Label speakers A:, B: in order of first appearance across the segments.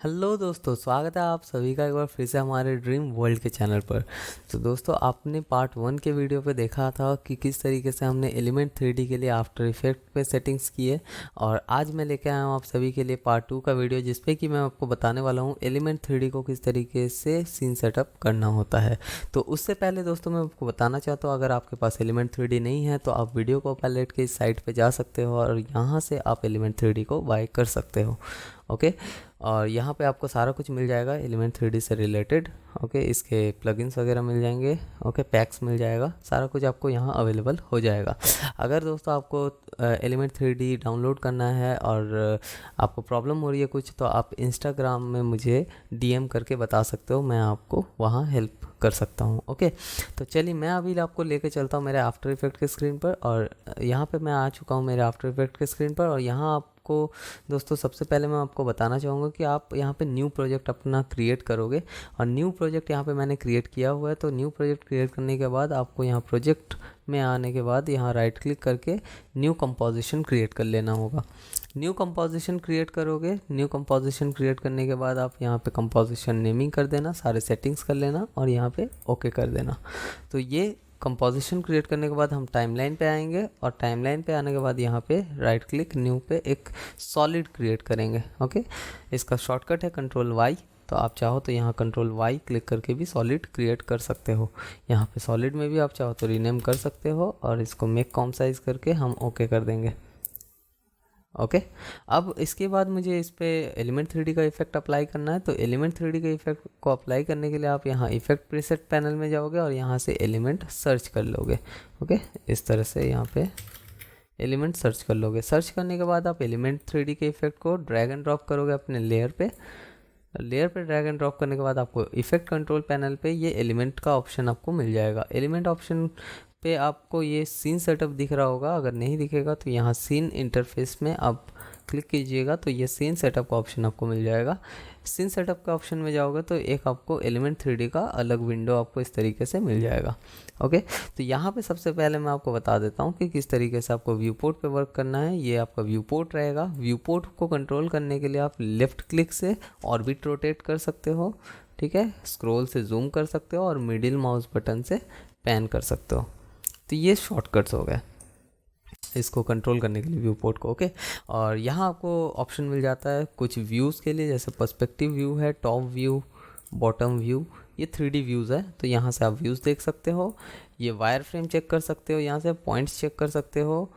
A: Hello दोस्तों, स्वागत है आप सभी का एक बार फिर से हमारे ड्रीम वर्ल्ड के चैनल पर। तो दोस्तों, आपने पार्ट 1 के वीडियो पे देखा था कि किस तरीके से हमने एलिमेंट 3D के लिए आफ्टर इफेक्ट पे सेटिंग्स किए। और आज मैं लेके आया हूँ आप सभी के लिए पार्ट 2 का वीडियो, जिसपे कि मैं आपको बताने वाला हूँ एलिमेंट 3D को किस तरीके से सीन सेटअप करना होता है। तो उससे पहले दोस्तों, मैं आपको बताना चाहता हूँ, अगर आपके पास एलिमेंट 3D नहीं है तो आप वीडियो को पैलेट के इस साइट पर जा सकते हो और यहाँ से आप एलिमेंट 3D को बाय कर सकते हो। ओके, और यहाँ पे आपको सारा कुछ मिल जाएगा एलिमेंट 3D से रिलेटेड। ओके, इसके प्लगइन्स वगैरह मिल जाएंगे। ओके, पैक्स मिल जाएगा, सारा कुछ आपको यहाँ अवेलेबल हो जाएगा। अगर दोस्तों आपको एलिमेंट 3D डाउनलोड करना है और आपको प्रॉब्लम हो रही है कुछ, तो आप इंस्टाग्राम में मुझे DM करके बता सकते हो, मैं आपको वहाँ हेल्प कर सकता हूँ। ओके, तो चलिए मैं अभी आपको लेके चलता हूँ मेरे आफ्टर इफेक्ट के स्क्रीन पर। और यहाँ पे मैं आ चुका हूँ मेरे आफ्टर इफेक्ट के स्क्रीन पर। और यहाँ आपको दोस्तों सबसे पहले मैं आपको बताना चाहूँगा कि आप यहाँ पे न्यू प्रोजेक्ट अपना क्रिएट करोगे। और न्यू प्रोजेक्ट यहाँ पे मैंने क्रिएट किया हुआ है। तो न्यू प्रोजेक्ट क्रिएट करने के बाद आपको यहाँ प्रोजेक्ट में आने के बाद यहाँ राइट क्लिक करके न्यू कंपोजिशन क्रिएट कर लेना होगा। न्यू कंपोजिशन क्रिएट करोगे। न्यू कंपोजिशन क्रिएट करने के बाद आप यहाँ पे कंपोजिशन नेमिंग कर देना, सारे सेटिंग्स कर लेना और यहाँ पे ओके कर देना। तो ये कंपोजिशन क्रिएट करने के बाद हम टाइमलाइन पे आएंगे और टाइमलाइन पे आने के बाद यहाँ पे राइट क्लिक न्यू पे एक सॉलिड क्रिएट करेंगे। ओके, इसका शॉर्टकट है Ctrl+Y। तो आप चाहो तो यहाँ Ctrl+Y क्लिक करके भी सॉलिड क्रिएट कर सकते हो। यहाँ पे सॉलिड में भी आप चाहो तो रीनेम कर सकते हो और इसको मेक कॉम साइज करके हम ओके कर देंगे। ओके, अब इसके बाद मुझे इस पे एलिमेंट 3D का इफेक्ट अप्लाई करना है। तो एलिमेंट 3D का इफेक्ट को अप्लाई करने के लिए आप यहाँ इफेक्ट प्रीसेट पैनल में जाओगे और यहाँ से एलिमेंट सर्च कर लोगे। ओके, इस तरह से यहाँ पे एलिमेंट सर्च कर लोगे। सर्च करने के बाद आप एलिमेंट 3D के इफेक्ट को ड्रैग एंड ड्रॉप करोगे अपने लेयर पे। लेयर पे ड्रैग एंड ड्रॉप करने के बाद आपको इफेक्ट कंट्रोल पैनल पे ये एलिमेंट का ऑप्शन आपको मिल जाएगा। एलिमेंट ऑप्शन पे आपको ये सीन सेटअप दिख रहा होगा। अगर नहीं दिखेगा तो यहाँ सीन इंटरफेस में आप क्लिक कीजिएगा तो ये सीन सेटअप का ऑप्शन आपको मिल जाएगा। सीन सेटअप का ऑप्शन में जाओगे तो एक आपको एलिमेंट 3D का अलग विंडो आपको इस तरीके से मिल जाएगा। ओके, तो यहाँ पे सबसे पहले मैं आपको बता देता हूँ कि किस तरीके से आपको व्यू पोर्ट पे वर्क करना है। ये आपका व्यू पोर्ट रहेगा। व्यू पोर्ट को कंट्रोल करने के लिए आप लेफ़्ट क्लिक से ऑर्बिट रोटेट कर सकते हो, ठीक है, स्क्रॉल से जूम कर सकते हो और मिडिल माउस बटन से पैन कर सकते हो। तो ये शॉर्टकट्स हो गए इसको कंट्रोल करने के लिए व्यू पोर्ट को। ओके, और यहाँ आपको ऑप्शन मिल जाता है कुछ व्यूज़ के लिए, जैसे पर्सपेक्टिव व्यू है, टॉप व्यू, बॉटम व्यू, ये 3D व्यूज़ है। तो यहाँ से आप व्यूज़ देख सकते हो। ये वायर फ्रेम चेक कर सकते हो, यहाँ से पॉइंट्स चेक कर सकते हो।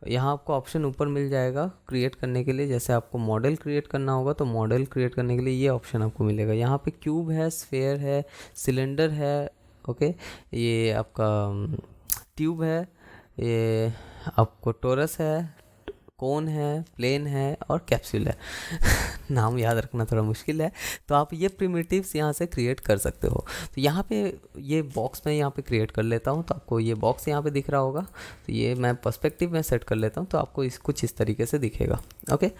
A: यहाँ आपको ऑप्शन ऊपर मिल जाएगा क्रिएट करने के लिए, जैसे आपको मॉडल क्रिएट करना होगा तो मॉडल क्रिएट करने के लिए ये ऑप्शन आपको मिलेगा। यहाँ पे क्यूब है, स्फेयर है, सिलेंडर है। ओके, ये आपका ट्यूब है, ये आपको टोरस है, कोन है, प्लेन है और कैप्सूल है। नाम याद रखना थोड़ा मुश्किल है। तो आप ये प्रिमिटिव्स यहाँ से क्रिएट कर सकते हो। तो यहाँ पे ये बॉक्स मैं यहाँ पे क्रिएट कर लेता हूँ। तो आपको ये बॉक्स यहाँ पे दिख रहा होगा। तो ये मैं पर्सपेक्टिव में सेट कर लेता हूँ तो आपको कुछ इस तरीके से दिखेगा। ओके,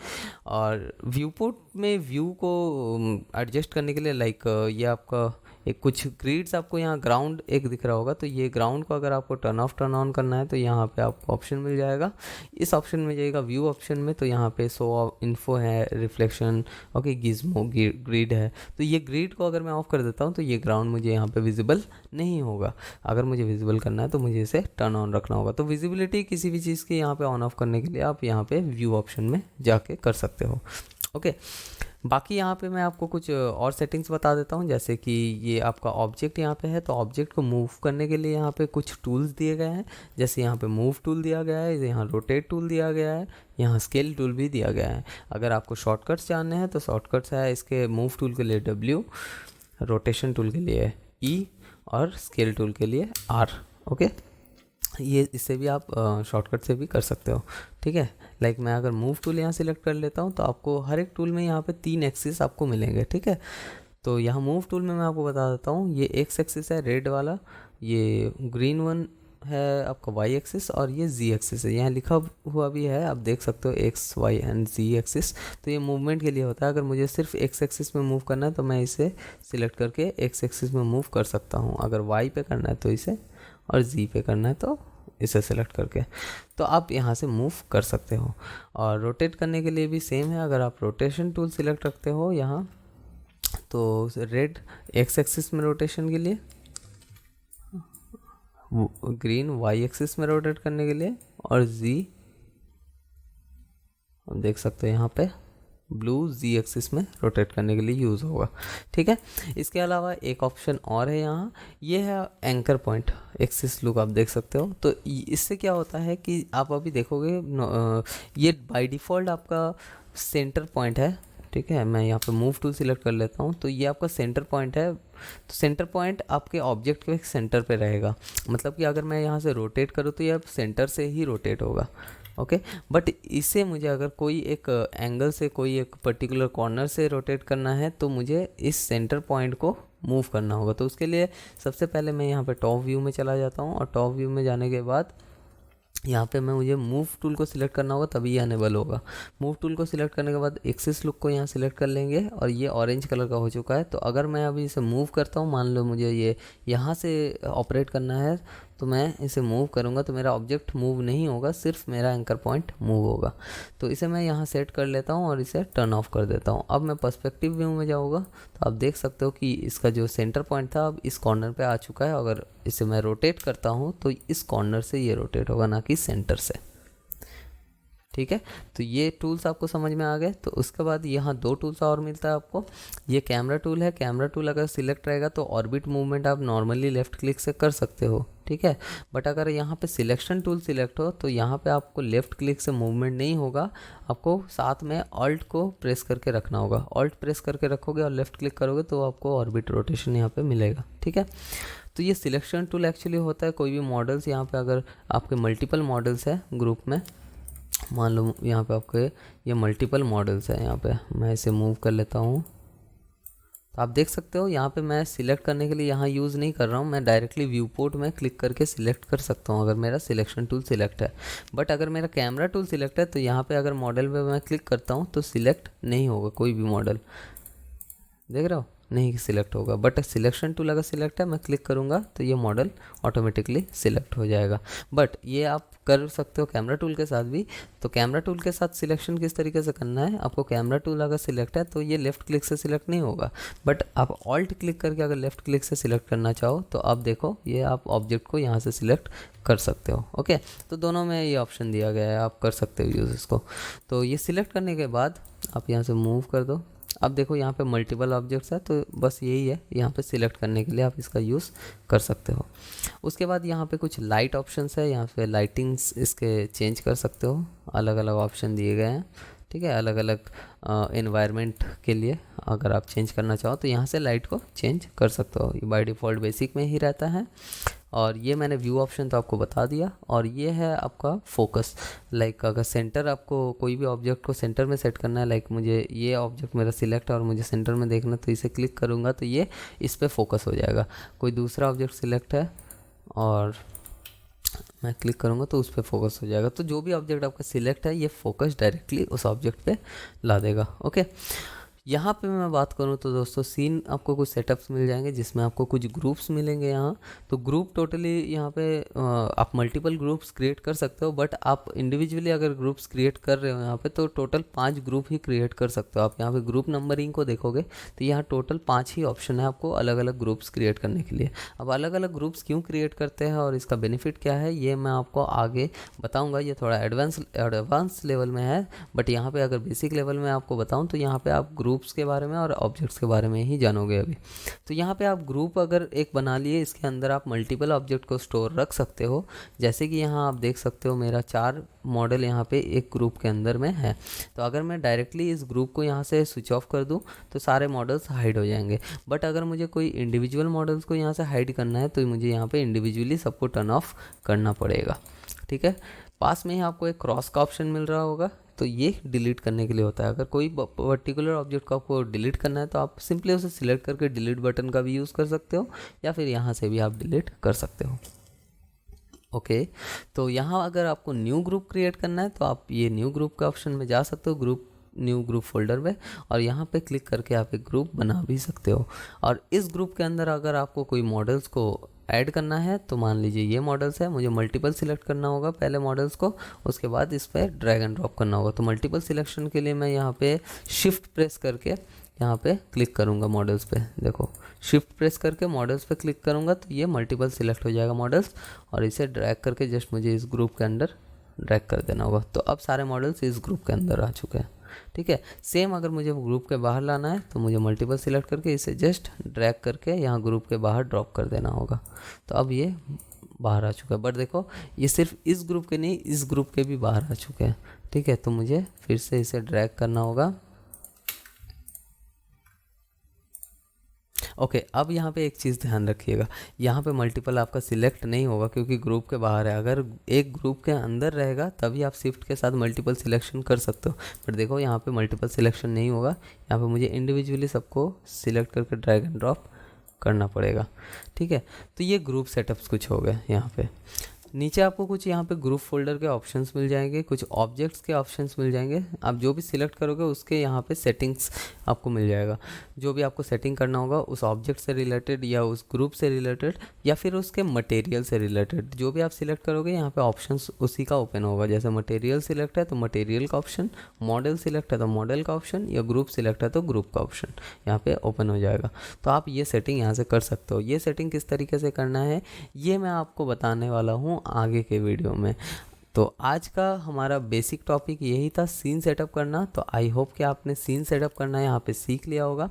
A: और व्यू पोर्ट में व्यू को एडजस्ट करने के लिए ये आपका एक कुछ ग्रिड्स आपको यहाँ ग्राउंड एक दिख रहा होगा। तो ये ग्राउंड को अगर आपको टर्न ऑफ टर्न ऑन करना है तो यहाँ पे आपको ऑप्शन मिल जाएगा। इस ऑप्शन में जाइएगा व्यू ऑप्शन में, तो यहाँ पे शो इन्फो है, रिफ्लेक्शन, ओके, गिज्मो ग्रिड है। तो ये ग्रिड को अगर मैं ऑफ कर देता हूँ तो ये ग्राउंड मुझे यहाँ पे विजिबल नहीं होगा। अगर मुझे विजिबल करना है तो मुझे इसे टर्न ऑन रखना होगा। तो विजिबिलिटी किसी भी चीज़ की यहाँ पे ऑन ऑफ करने के लिए आप यहाँ पे व्यू ऑप्शन में जाके कर सकते हो। ओके, बाकी यहाँ पे मैं आपको कुछ और सेटिंग्स बता देता हूँ, जैसे कि ये आपका ऑब्जेक्ट यहाँ पे है। तो ऑब्जेक्ट को मूव करने के लिए यहाँ पे कुछ टूल्स दिए गए हैं, जैसे यहाँ पे मूव टूल दिया गया है, यहाँ रोटेट टूल दिया गया है, यहाँ स्केल टूल भी दिया गया है। अगर आपको शॉर्टकट्स जानने हैं तो शॉर्टकट्स है इसके मूव टूल के लिए W, रोटेशन टूल के लिए E और स्केल टूल के लिए R। ओके, ये इससे भी आप शॉर्टकट से भी कर सकते हो, ठीक है। मैं अगर मूव टूल यहाँ सिलेक्ट कर लेता हूँ तो आपको हर एक टूल में यहाँ पे 3 एक्सिस आपको मिलेंगे, ठीक है। तो यहाँ मूव टूल में मैं आपको बता देता हूँ, ये एक्स एक्सिस है रेड वाला, ये ग्रीन वन है आपका वाई एक्सिस और ये जी एक्सिस है। यहाँ लिखा हुआ भी है, आप देख सकते हो x y and z axis. तो ये मूवमेंट के लिए होता है। अगर मुझे सिर्फ एक्स एक्सिस में मूव करना है तो मैं इसे सिलेक्ट करके एक्स एक्सिस में मूव कर सकता हूँ। अगर वाई पे करना है तो इसे, और जी पे करना है तो इसे सेलेक्ट करके तो आप यहाँ से मूव कर सकते हो। और रोटेट करने के लिए भी सेम है। अगर आप रोटेशन टूल सिलेक्ट रखते हो यहाँ तो रेड एक्स एक्सिस में रोटेशन के लिए, ग्रीन वाई एक्सिस में रोटेट करने के लिए, और जी हम देख सकते हैं यहाँ पे ब्लू जी एक्सिस में रोटेट करने के लिए यूज़ होगा। ठीक है, इसके अलावा एक ऑप्शन और है यहाँ, ये है एंकर पॉइंट एक्सिस लुक, आप देख सकते हो। तो इससे क्या होता है कि आप अभी देखोगे ये बाय डिफ़ॉल्ट आपका सेंटर पॉइंट है। ठीक है, मैं यहाँ पे मूव टूल सिलेक्ट कर लेता हूँ, तो ये आपका सेंटर पॉइंट है। तो सेंटर पॉइंट आपके ऑब्जेक्ट के सेंटर पे रहेगा, मतलब कि अगर मैं यहाँ से रोटेट करूँ तो ये सेंटर से ही रोटेट होगा। ओके, बट इसे मुझे अगर कोई एक एंगल से, कोई एक पर्टिकुलर कॉर्नर से रोटेट करना है तो मुझे इस सेंटर पॉइंट को मूव करना होगा। तो उसके लिए सबसे पहले मैं यहाँ पे टॉप व्यू में चला जाता हूँ, और टॉप व्यू में जाने के बाद यहाँ पे मुझे मूव टूल को सिलेक्ट करना होगा, तभी ये अनेबल होगा। मूव टूल को सिलेक्ट करने के बाद एक्सिस लुक को यहाँ सिलेक्ट कर लेंगे, और ये ऑरेंज कलर का हो चुका है। तो अगर मैं अभी इसे मूव करता हूँ, मान लो मुझे ये यहाँ से ऑपरेट करना है, तो मैं इसे मूव करूँगा तो मेरा ऑब्जेक्ट मूव नहीं होगा, सिर्फ मेरा एंकर पॉइंट मूव होगा। तो इसे मैं यहाँ सेट कर लेता हूँ और इसे टर्न ऑफ कर देता हूँ। अब मैं पर्सपेक्टिव व्यू में जाऊँगा तो आप देख सकते हो कि इसका जो सेंटर पॉइंट था अब इस कॉर्नर पे आ चुका है। अगर इसे मैं रोटेट करता हूँ तो इस कॉर्नर से ये रोटेट होगा, ना कि सेंटर से। ठीक है, तो ये टूल्स आपको समझ में आ गए। तो उसके बाद यहाँ दो टूल्स और मिलता है आपको। ये कैमरा टूल है। कैमरा टूल अगर सिलेक्ट रहेगा तो ऑर्बिट मूवमेंट आप नॉर्मली लेफ़्ट क्लिक से कर सकते हो। ठीक है, बट अगर यहाँ पे सिलेक्शन टूल सिलेक्ट हो तो यहाँ पे आपको लेफ़्ट क्लिक से मूवमेंट नहीं होगा, आपको साथ में ऑल्ट को प्रेस करके रखना होगा। ऑल्ट प्रेस करके रखोगे और लेफ़्ट क्लिक करोगे तो आपको ऑर्बिट रोटेशन यहाँ पे मिलेगा। ठीक है, तो ये सिलेक्शन टूल एक्चुअली होता है कोई भी मॉडल्स, यहाँ पे अगर आपके मल्टीपल मॉडल्स है ग्रुप में, मान लो यहाँ पे आपके ये मल्टीपल मॉडल्स है, यहाँ पे मैं इसे मूव कर लेता हूँ। तो आप देख सकते हो यहाँ पे मैं सिलेक्ट करने के लिए यहाँ यूज़ नहीं कर रहा हूँ, मैं डायरेक्टली व्यू पोर्ट में क्लिक करके सिलेक्ट कर सकता हूँ अगर मेरा सिलेक्शन टूल सिलेक्ट है। बट अगर मेरा कैमरा टूल सिलेक्ट है तो यहाँ पे अगर मॉडल पे मैं क्लिक करता हूँ तो सिलेक्ट नहीं होगा कोई भी मॉडल, देख रहे हो, नहीं सिलेक्ट होगा। बट सिलेक्शन टूल अगर सिलेक्ट है, मैं क्लिक करूँगा तो ये मॉडल ऑटोमेटिकली सिलेक्ट हो जाएगा। बट ये आप कर सकते हो कैमरा टूल के साथ भी। तो कैमरा टूल के साथ सिलेक्शन किस तरीके से करना है, आपको कैमरा टूल अगर सिलेक्ट है तो ये लेफ़्ट क्लिक से सिलेक्ट नहीं होगा, बट आप ऑल्ट क्लिक करके अगर लेफ़्ट क्लिक से सिलेक्ट करना चाहो तो आप देखो ये आप ऑब्जेक्ट को यहाँ से सिलेक्ट कर सकते हो। ओके, तो दोनों में ये ऑप्शन दिया गया है, आप कर सकते हो यूज़ इसको। तो ये सिलेक्ट करने के बाद आप यहाँ से मूव कर दो। अब देखो यहाँ पे मल्टीपल ऑब्जेक्ट्स है, तो बस यही है, यहाँ पे सिलेक्ट करने के लिए आप इसका यूज़ कर सकते हो। उसके बाद यहाँ पे कुछ लाइट ऑप्शंस है, यहाँ पे लाइटिंग्स इसके चेंज कर सकते हो, अलग अलग ऑप्शन दिए गए हैं। ठीक है, अलग अलग एनवायरनमेंट के लिए अगर आप चेंज करना चाहो तो यहाँ से लाइट को चेंज कर सकते हो। ये बाय डिफ़ॉल्ट बेसिक में ही रहता है। और ये मैंने व्यू ऑप्शन तो आपको बता दिया। और ये है आपका फोकस, लाइक अगर सेंटर, आपको कोई भी ऑब्जेक्ट को सेंटर में सेट करना है, लाइक मुझे ये ऑब्जेक्ट मेरा सिलेक्ट है और मुझे सेंटर में देखना, तो इसे क्लिक करूँगा तो ये इस पर फोकस हो जाएगा। कोई दूसरा ऑब्जेक्ट सिलेक्ट है और मैं क्लिक करूँगा तो उस पर फोकस हो जाएगा। तो जो भी ऑब्जेक्ट आपका सिलेक्ट है ये फोकस डायरेक्टली उस ऑब्जेक्ट पे ला देगा। ओके, यहाँ पे मैं बात करूँ तो दोस्तों सीन आपको कुछ सेटअप्स मिल जाएंगे जिसमें आपको कुछ ग्रुप्स मिलेंगे यहाँ। तो ग्रुप टोटली यहाँ पे आप मल्टीपल ग्रुप्स क्रिएट कर सकते हो, बट आप इंडिविजुअली अगर ग्रुप्स क्रिएट कर रहे हो यहाँ पे तो टोटल 5 ग्रुप ही क्रिएट कर सकते हो। आप यहाँ पे ग्रुप नंबरिंग को देखोगे तो यहाँ टोटल 5 ही ऑप्शन है आपको अलग अलग ग्रुप्स क्रिएट करने के लिए। अब अलग अलग ग्रुप्स क्यों क्रिएट करते हैं और इसका बेनिफिट क्या है ये मैं आपको आगे बताऊँगा। ये थोड़ा एडवांस लेवल में है, बट यहाँ पर अगर बेसिक लेवल में आपको बताऊँ तो यहाँ पर आप ग्रुप्स के बारे में और ऑब्जेक्ट्स के बारे में ही जानोगे अभी। तो यहाँ पे आप ग्रुप अगर एक बना लिए, इसके अंदर आप मल्टीपल ऑब्जेक्ट को स्टोर रख सकते हो। जैसे कि यहाँ आप देख सकते हो मेरा 4 मॉडल यहाँ पे एक ग्रुप के अंदर में है। तो अगर मैं डायरेक्टली इस ग्रुप को यहाँ से स्विच ऑफ कर दूँ तो सारे मॉडल्स हाइड हो जाएंगे। बट अगर मुझे कोई इंडिविजुअल मॉडल्स को यहाँ से हाइड करना है तो मुझे यहाँ पे इंडिविजुअली सबको टर्न ऑफ करना पड़ेगा। ठीक है, पास में ही आपको एक क्रॉस का ऑप्शन मिल रहा होगा, तो ये डिलीट करने के लिए होता है। अगर कोई पर्टिकुलर ऑब्जेक्ट को आपको डिलीट करना है तो आप सिंपली उसे सिलेक्ट करके डिलीट बटन का भी यूज़ कर सकते हो, या फिर यहाँ से भी आप डिलीट कर सकते हो। ओके, तो यहाँ अगर आपको न्यू ग्रुप क्रिएट करना है तो आप ये न्यू ग्रुप का ऑप्शन में जा सकते हो, न्यू ग्रुप फोल्डर में, और यहाँ पे क्लिक करके आप एक ग्रुप बना भी सकते हो। और इस ग्रुप के अंदर अगर आपको कोई मॉडल्स को ऐड करना है तो मान लीजिए ये मॉडल्स है, मुझे मल्टीपल सिलेक्ट करना होगा पहले मॉडल्स को, उसके बाद इस पर ड्रैग एंड ड्रॉप करना होगा। तो मल्टीपल सिलेक्शन के लिए मैं यहाँ पे शिफ्ट प्रेस करके यहाँ पे क्लिक करूँगा मॉडल्स पे, देखो शिफ्ट प्रेस करके मॉडल्स पे क्लिक करूँगा तो ये मल्टीपल सिलेक्ट हो जाएगा मॉडल्स, और इसे ड्रैग करके जस्ट मुझे इस ग्रुप के अंदर ड्रैग कर देना होगा। तो अब सारे मॉडल्स इस ग्रुप के अंदर आ चुके हैं, ठीक है। सेम अगर मुझे ग्रुप के बाहर लाना है तो मुझे मल्टीपल सिलेक्ट करके इसे जस्ट ड्रैग करके यहाँ ग्रुप के बाहर ड्रॉप कर देना होगा। तो अब ये बाहर आ चुका है, बट देखो ये सिर्फ इस ग्रुप के नहीं, इस ग्रुप के भी बाहर आ चुके हैं, ठीक है। तो मुझे फिर से इसे ड्रैग करना होगा। ओके, अब यहाँ पे एक चीज़ ध्यान रखिएगा, यहाँ पे मल्टीपल आपका सिलेक्ट नहीं होगा क्योंकि ग्रुप के बाहर है। अगर एक ग्रुप के अंदर रहेगा तभी आप शिफ्ट के साथ मल्टीपल सिलेक्शन कर सकते हो, बट देखो यहाँ पे मल्टीपल सिलेक्शन नहीं होगा। यहाँ पे मुझे इंडिविजुअली सबको सिलेक्ट करके ड्रैग एंड ड्रॉप करना पड़ेगा, ठीक है। तो ये ग्रुप सेटअप्स कुछ हो गए। यहाँ पे नीचे आपको कुछ यहाँ पे ग्रुप फोल्डर के ऑप्शंस मिल जाएंगे, कुछ ऑब्जेक्ट्स के ऑप्शंस मिल जाएंगे। आप जो भी सिलेक्ट करोगे उसके यहाँ पे सेटिंग्स आपको मिल जाएगा। जो भी आपको सेटिंग करना होगा उस ऑब्जेक्ट से रिलेटेड या उस ग्रुप से रिलेटेड या फिर उसके मटेरियल से रिलेटेड, जो भी आप सिलेक्ट करोगे यहाँ पे ऑप्शंस उसी का ओपन होगा। जैसे मटेरियल सिलेक्ट है तो मटेरियल का ऑप्शन, मॉडल सिलेक्ट है तो मॉडल का ऑप्शन, या ग्रुप सिलेक्ट है तो ग्रुप का ऑप्शन यहाँ पे ओपन हो जाएगा। तो आप ये सेटिंग यहाँ से कर सकते हो। ये सेटिंग किस तरीके से करना है ये मैं आपको बताने वाला हूँ आगे के वीडियो में। तो आज का हमारा बेसिक टॉपिक यही था, सीन सेटअप करना। तो आई होप कि आपने सीन सेटअप करना यहाँ पे सीख लिया होगा,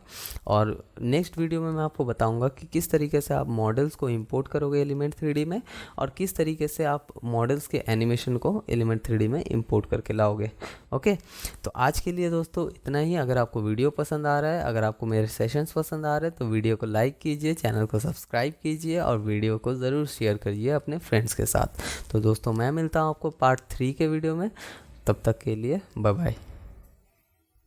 A: और नेक्स्ट वीडियो में मैं आपको बताऊंगा कि किस तरीके से आप मॉडल्स को इंपोर्ट करोगे एलिमेंट 3D में, और किस तरीके से आप मॉडल्स के एनिमेशन को एलिमेंट 3D में इंपोर्ट करके लाओगे। ओके, तो आज के लिए दोस्तों इतना ही। अगर आपको वीडियो पसंद आ रहा है, अगर आपको मेरे सेशंस पसंद आ रहे हैं तो वीडियो को लाइक कीजिए, चैनल को सब्सक्राइब कीजिए और वीडियो को ज़रूर शेयर करिए अपने फ्रेंड्स के साथ। तो दोस्तों मैं मिलता हूँ आपको पार्ट 3 के वीडियो में, तब तक के लिए बाय बाय।